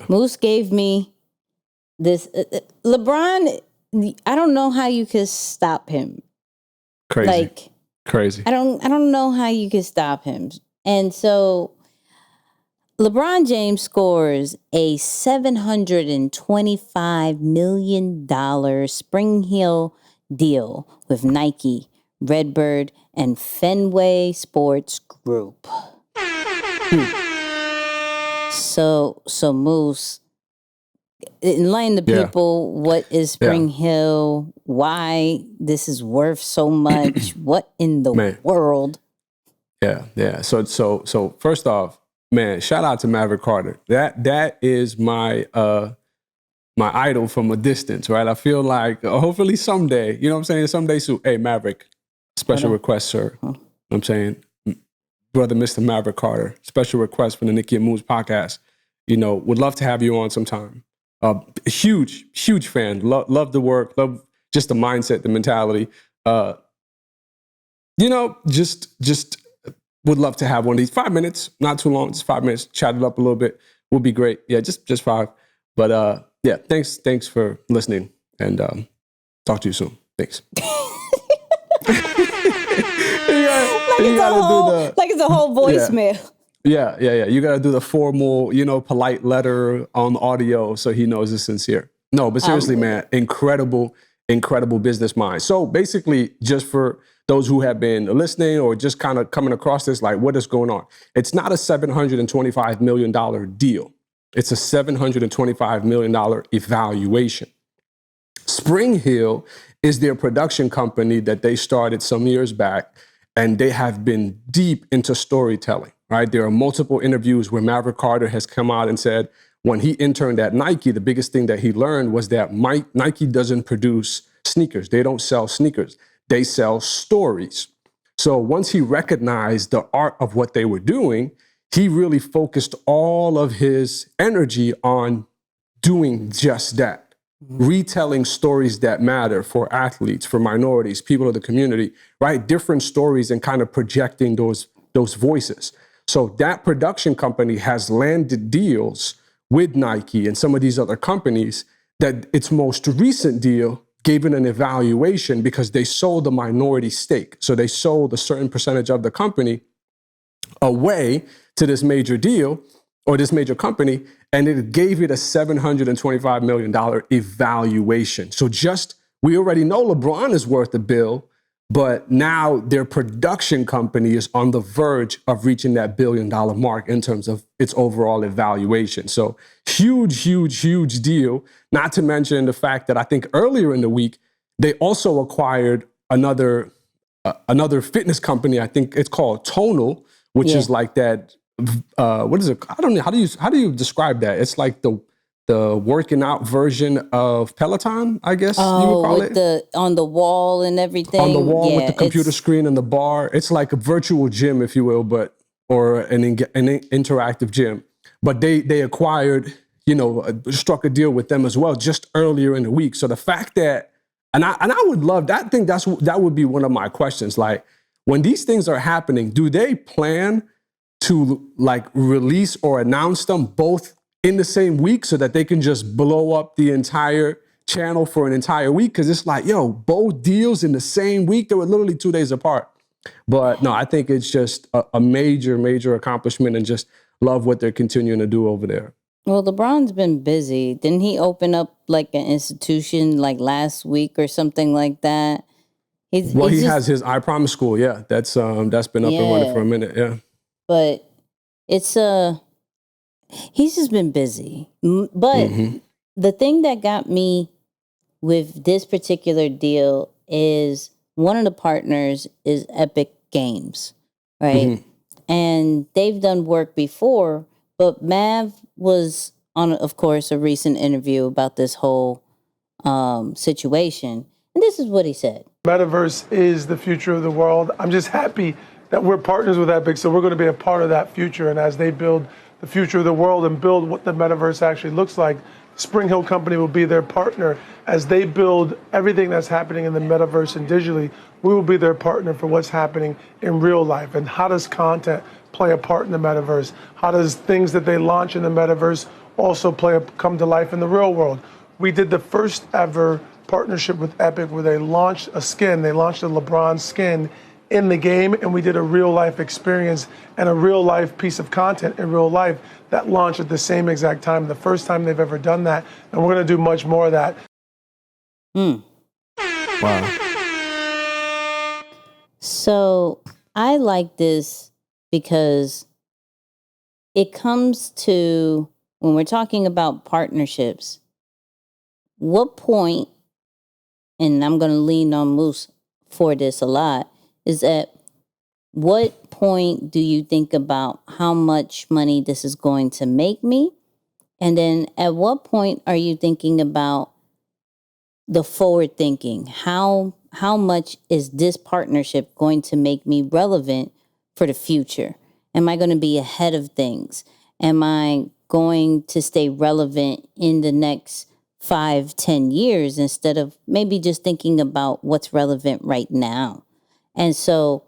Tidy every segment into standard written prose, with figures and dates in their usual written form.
Moose gave me this. LeBron, I don't know how you could stop him. Crazy. I don't know how you could stop him. And so LeBron James scores a $725 million Spring Hill deal with Nike, Redbird, and Fenway Sports Group. So Moose, enlighten the people, what is Spring Hill, why this is worth so much, what in the world? Yeah. So first off, man, shout out to Maverick Carter. That is my my idol from a distance, right? I feel like hopefully someday, you know what I'm saying? Someday soon. Hey, Maverick, special request, sir. You know what I'm saying? Brother Mr. Maverick Carter, special request for the Nicky and Moose podcast. You know, would love to have you on sometime. Huge fan. Love the work. Love just the mindset, the mentality. You know, just would love to have one of these 5 minutes, not too long, just 5 minutes, chat it up a little bit. Would be great. Yeah, just 5. But yeah, thanks for listening, and talk to you soon. Thanks. It's a whole voicemail. Yeah. You got to do the formal, polite letter on audio so he knows it's sincere. No, but seriously, man, incredible business mind. So basically, just for those who have been listening or just kind of coming across this, like, what is going on? It's not a $725 million deal. It's a $725 million evaluation. Spring Hill is their production company that they started some years back, and they have been deep into storytelling, right? There are multiple interviews where Maverick Carter has come out and said when he interned at Nike, the biggest thing that he learned was that Nike doesn't produce sneakers. They don't sell sneakers. They sell stories. So once he recognized the art of what they were doing, he really focused all of his energy on doing just that, retelling stories that matter for athletes, for minorities, people of the community, right? Different stories, and kind of projecting those voices. So that production company has landed deals with Nike and some of these other companies that its most recent deal gave it an evaluation because they sold a minority stake. So they sold a certain percentage of the company away to this major deal or this major company, and it gave it a $725 million evaluation. So we already know LeBron is worth $1 billion, but now their production company is on the verge of reaching that $1 billion mark in terms of its overall evaluation. So huge deal, not to mention the fact that I think earlier in the week, they also acquired another fitness company. I think it's called Tonal, which is like that. What is it? I don't know. How do you describe that? It's like the working out version of Peloton, I guess you would call it. On the wall and everything. On the wall with the computer screen and the bar. It's like a virtual gym, if you will, or an interactive gym. But they acquired, struck a deal with them as well just earlier in the week. So the fact that, and I would love that. I think that would be one of my questions. Like, when these things are happening, do they plan to release or announce them both in the same week so that they can just blow up the entire channel for an entire week? Because it's like, both deals in the same week. They were literally 2 days apart. But no, I think it's just a major accomplishment, and just love what they're continuing to do over there. Well, LeBron's been busy. Didn't he open up like an institution like last week or something like that? He has his I Promise School. Yeah, that's been up and running for a minute. Yeah. But it's he's just been busy. But the thing that got me with this particular deal is one of the partners is Epic Games, right? And they've done work before, but Mav was on, of course, a recent interview about this whole situation. And this is what he said. Metaverse is the future of the world. I'm just happy that we're partners with Epic, so we're going to be a part of that future. And as they build the future of the world and build what the metaverse actually looks like, Spring Hill Company will be their partner. As they build everything that's happening in the metaverse and digitally, we will be their partner for what's happening in real life. And how does content play a part in the metaverse? How does things that they launch in the metaverse also come to life in the real world. We did the first ever partnership with Epic where they launched a skin. They launched a LeBron skin in the game, and we did a real life experience and a real life piece of content in real life that launched at the same exact time, the first time they've ever done that. And we're going to do much more of that. Wow. So I like this because it comes to, when we're talking about partnerships, what point, and I'm going to lean on Moose for this a lot, is at what point do you think about how much money this is going to make me? And then at what point are you thinking about the forward thinking? How much is this partnership going to make me relevant for the future? Am I going to be ahead of things? Am I going to stay relevant in the next 5-10 years instead of maybe just thinking about what's relevant right now? And so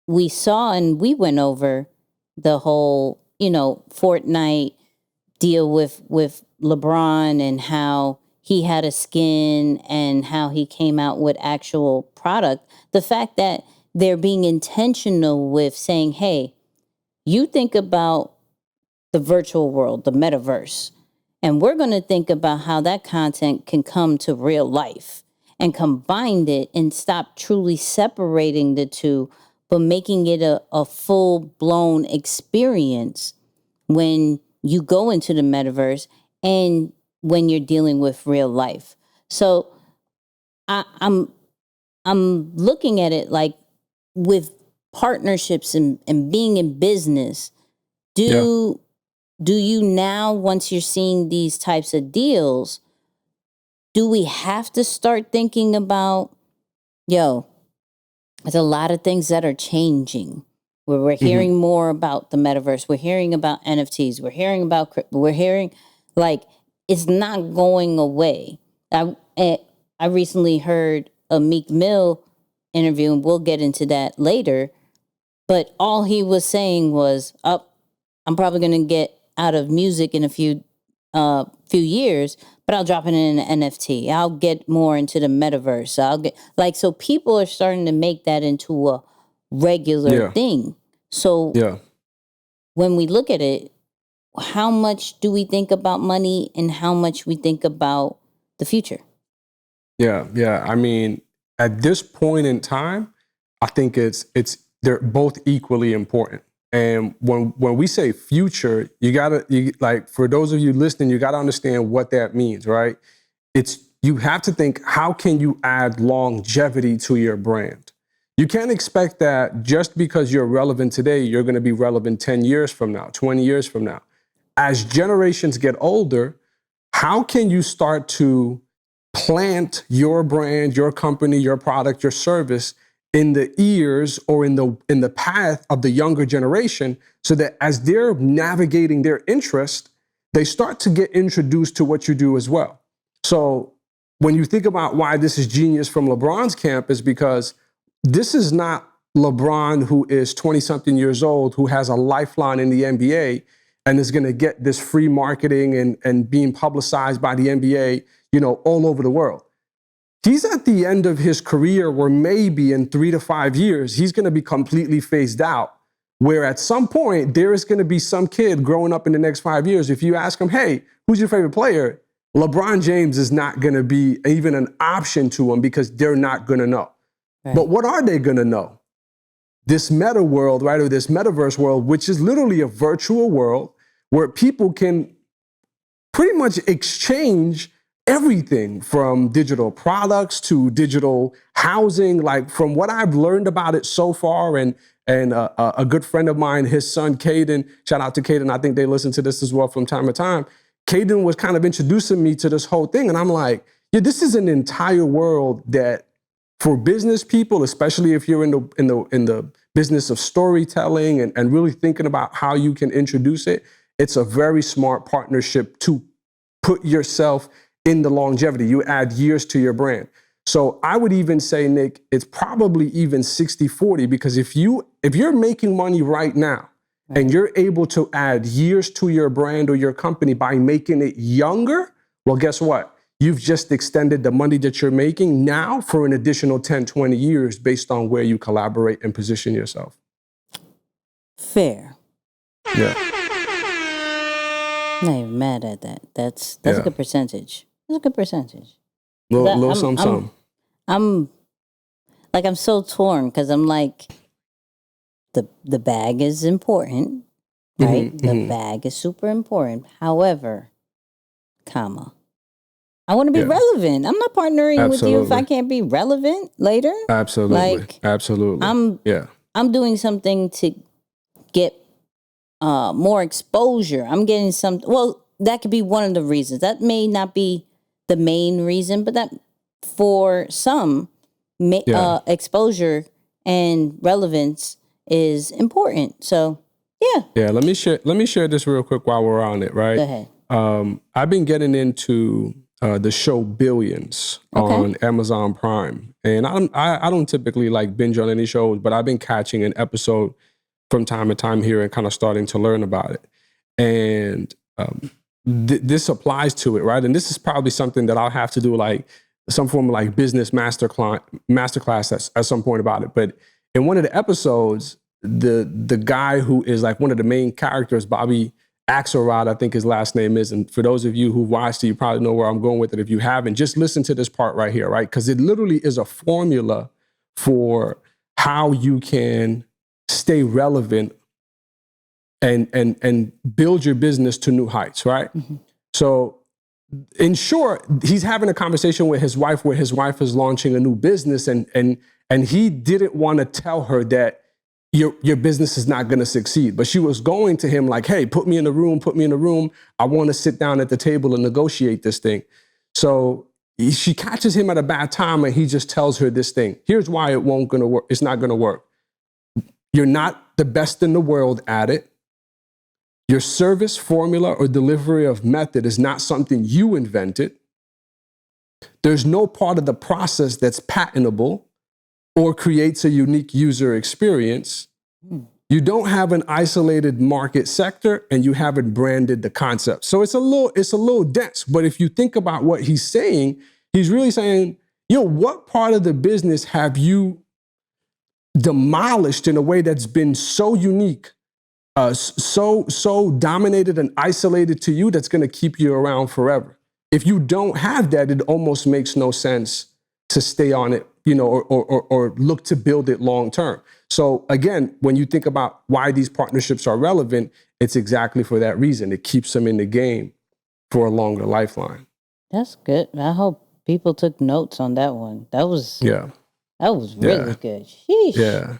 we saw, and we went over the whole, Fortnite deal with LeBron and how he had a skin and how he came out with actual product. The fact that they're being intentional with saying, hey, you think about the virtual world, the metaverse, and we're going to think about how that content can come to real life and combine it and stop truly separating the two, but making it a full-blown experience when you go into the metaverse and when you're dealing with real life. So I'm looking at it like with partnerships and being in business, do you now, once you're seeing these types of deals, do we have to start thinking about, there's a lot of things that are changing. We're hearing more about the metaverse. We're hearing about NFTs. We're hearing about crypto. We're hearing, it's not going away. I recently heard a Meek Mill interview, and we'll get into that later. But all he was saying was, I'm probably going to get out of music in a few years, but I'll drop it in an NFT. I'll get more into the metaverse. I'll get so people are starting to make that into a regular thing. So when we look at it, how much do we think about money and how much we think about the future? Yeah. I mean, at this point in time, I think they're both equally important. And when we say future, for those of you listening, you gotta understand what that means, right? You have to think, how can you add longevity to your brand? You can't expect that just because you're relevant today, you're gonna be relevant 10 years from now, 20 years from now. As generations get older, how can you start to plant your brand, your company, your product, your service in the ears or in the path of the younger generation, so that as they're navigating their interest, they start to get introduced to what you do as well. So when you think about why this is genius from LeBron's camp, is because this is not LeBron, who is 20-something years old, who has a lifeline in the NBA and is going to get this free marketing and being publicized by the NBA, all over the world. He's at the end of his career where maybe in 3 to 5 years, he's going to be completely phased out, where at some point there is going to be some kid growing up in the next 5 years. If you ask him, hey, who's your favorite player? LeBron James is not going to be even an option to him, because they're not going to know. Right. But what are they going to know? This meta world, right? Or this metaverse world, which is literally a virtual world where people can pretty much exchange everything from digital products to digital housing. From what I've learned about it so far, and a good friend of mine, his son, Caden, shout out to Caden, I think they listen to this as well from time to time. Caden was kind of introducing me to this whole thing. And I'm like, this is an entire world that, for business people, especially if you're in the business of storytelling and really thinking about how you can introduce it, it's a very smart partnership to put yourself in the longevity. You add years to your brand. So I would even say, Nick, it's probably even 60-40, because if you're making money right now and you're able to add years to your brand or your company by making it younger, well, guess what? You've just extended the money that you're making now for an additional 10, 20 years based on where you collaborate and position yourself. Fair. Yeah. I'm not even mad at that. That's a good percentage. That's a good percentage. Little something. I'm so torn because I'm like, the bag is important, right? The bag is super important. However, I want to be relevant. I'm not partnering with you if I can't be relevant later. Absolutely. Absolutely. I'm doing something to get more exposure. I'm getting some. Well, that could be one of the reasons. That may not be the main reason, but that for some, exposure and relevance is important. So, yeah. Let me share this real quick while we're on it. Right. Go ahead. I've been getting into the show Billions on Amazon Prime, and I don't typically like binge on any shows, but I've been catching an episode from time to time here and kind of starting to learn about it. And this applies to it, right? And this is probably something that I'll have to do like some form of like business masterclass at some point about it. But in one of the episodes, the guy who is like one of the main characters, Bobby Axelrod, I think his last name is. And for those of you who watched it, you probably know where I'm going with it. If you haven't, just listen to this part right here, right? Because it literally is a formula for how you can stay relevant and build your business to new heights, right? Mm-hmm. So in short, he's having a conversation with his wife where his wife is launching a new business and he didn't want to tell her that your business is not going to succeed. But she was going to him like, hey, put me in the room. I want to sit down at the table and negotiate this thing. So she catches him at a bad time and he just tells her this thing. Here's why it's not going to work. You're not the best in the world at it. Your service, formula, or delivery of method is not something you invented. There's no part of the process that's patentable or creates a unique user experience. You don't have an isolated market sector and you haven't branded the concept. So it's a little dense, but if you think about what he's saying, he's really saying, what part of the business have you demolished in a way that's been so unique, so dominated and isolated to you that's going to keep you around forever? If you don't have that, it almost makes no sense to stay on it, or look to build it long term. So again, when you think about why these partnerships are relevant, it's exactly for that reason. It keeps them in the game for a longer lifeline. That's good. I hope people took notes on that one. That was really good. Sheesh. Yeah.